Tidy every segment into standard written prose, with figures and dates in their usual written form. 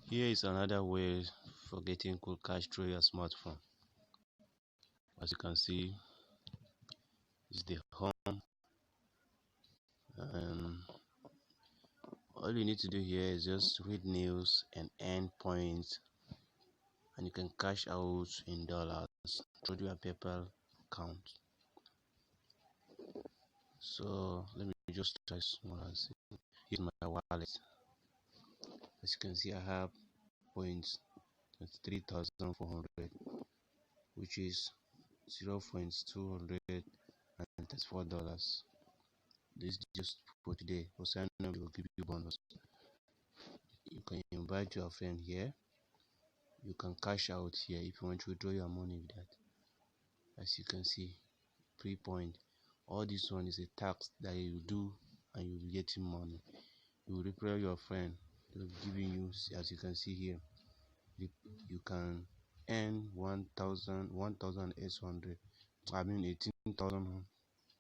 Here is another way for getting cool cash through your smartphone. As you can see, is the home, and all you need to do here is just read news and earn points, and you can cash out in dollars through your PayPal account. So let me just try small and see. Use my wallet. As you can see, I have points 23,400, which is $0.234. This is just for today. For sign up, will give you bonus. You can invite your friend here. You can cash out here if you want to withdraw your money with that. As you can see, 3 point. All this one is a tax that you do, and you'll be getting money. You will refer your friend. They'll be giving you, as you can see here, you can earn 1,800. I mean 18,000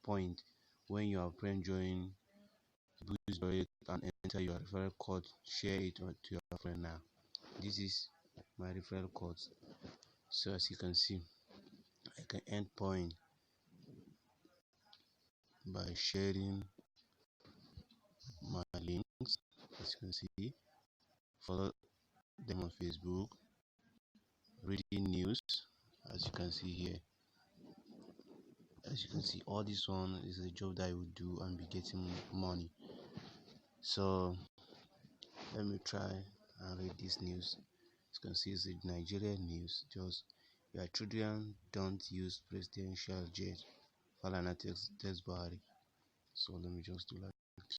points when your friend join Boost Break and enter your referral code. Share it to your friend now. This is my referral code. So as you can see, I can earn point by sharing my links. As you can see, follow them on Facebook, reading news. As you can see here, as you can see, all this one is a job that I will do and be getting money. So let me try and read this news. As you can see, it's the Nigerian news. Just your children don't use presidential jet. Falana text Buhari. So let me just do like this.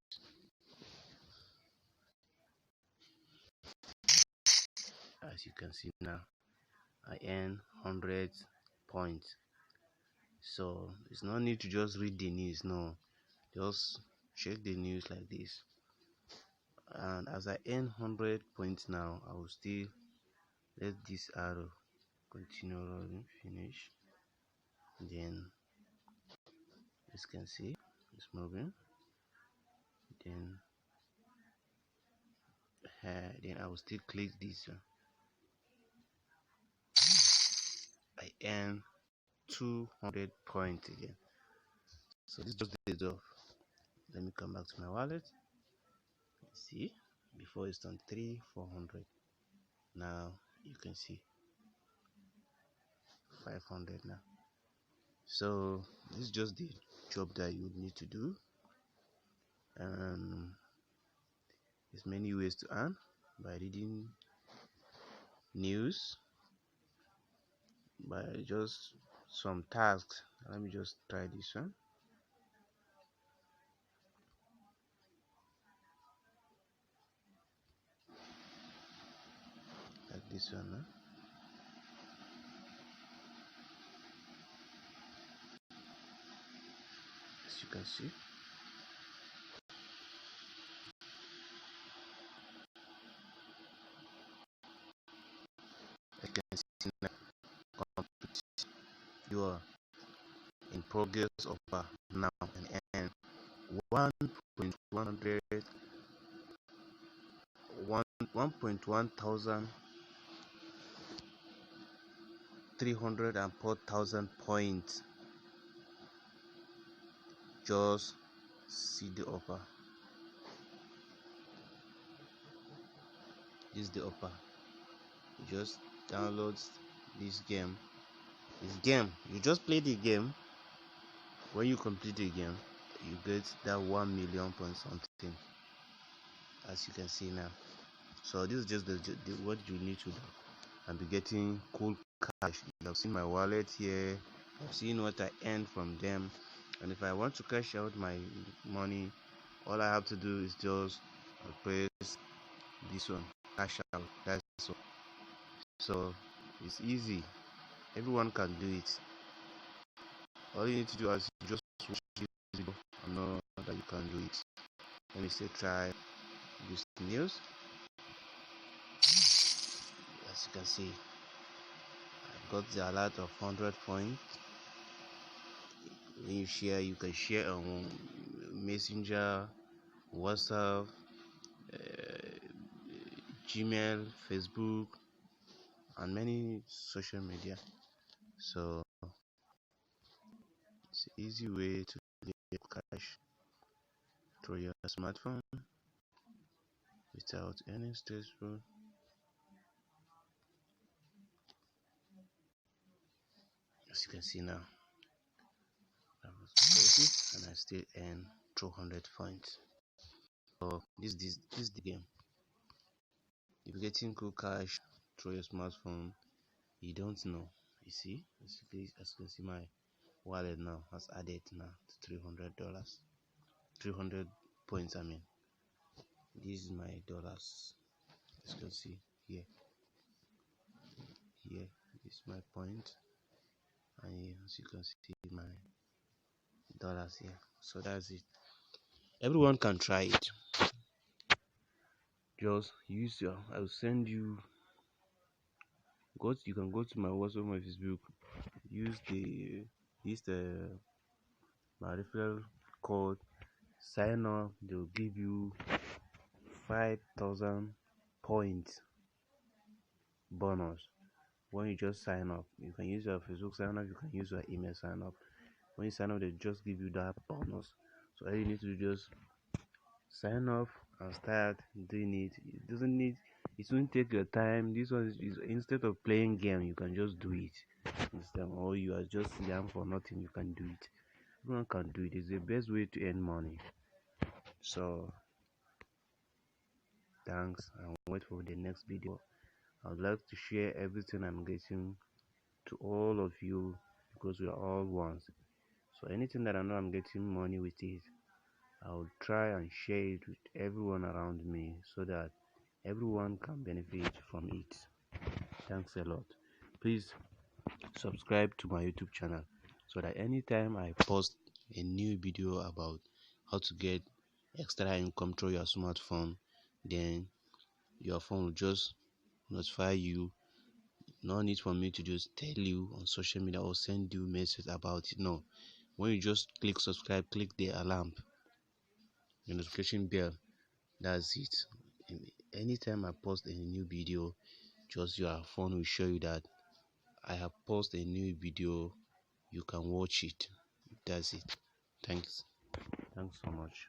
As you can see now, I earn 100 points. So it's no need to just read the news. No, just check the news like this. And as I earn 100 points now, I will still let this arrow continue rolling, finish. Then as you can see, it's moving. Then I will still click this one. I earn 200 points again. So this is just the job. Let me come back to my wallet. See, before it's done 400. Now you can see 500 now. So this is just the job that you need to do. There's many ways to earn by reading news, by just some tasks. Let me just try this one. Like this one, huh? As you can see, I can see now you are in progress offer now and earn 1.1,304,000 points. Just see the offer. This is the offer. You just download this game. You just play the game. When you complete the game, you get that 1 million point something, as you can see now. So this is just the what you need to do and be getting cool cash. You have seen my wallet here. I've seen what I earned from them, and if I want to cash out my money, all I have to do is just press this one, cash out. That's all. So it's easy. Everyone can do it. All you need to do is just watch this video and know that you can do it. Let me say try this news. As you can see, I've got the alert of 100 points. When you share, you can share on Messenger, WhatsApp, Gmail, Facebook, and many social media. So it's an easy way to get cash through your smartphone without any stressful. As you can see now, I was deposit and I still earn 200 points. So this is the game. If you're getting cool cash through your smartphone, you don't know. You see, as you can see, my wallet now has added now to $300, 300 points. I mean, this is my dollars. As you can see here, this is my point, and here, as you can see my dollars here. So that's it. Everyone can try it. Just use your. I'll send you. You can go to my WhatsApp, my Facebook. Use the my referral code. Sign up. They'll give you 5,000 points bonus when you just sign up. You can use your Facebook sign up. You can use your email sign up. When you sign up, they just give you that bonus. So all you need to do, just sign up and start doing it. It won't take your time. This one is instead of playing game, you can just do it instead, or you are just young for nothing, you can do it. Everyone can do it. It's the best way to earn money. So thanks, and wait for the next video. I would like to share everything I'm getting to all of you, because we are all ones. So anything that I know I'm getting money with it, I will try and share it with everyone around me so that everyone can benefit from it. Thanks a lot. Please subscribe to my YouTube channel so that anytime I post a new video about how to get extra income through your smartphone, then your phone will just notify you. No need for me to just tell you on social media or send you message about it. No, when you just click subscribe, click the alarm, the notification bell, that's it. Anytime I post a new video, just your phone will show you that I have posted a new video. You can watch it. That's it. Thanks so much.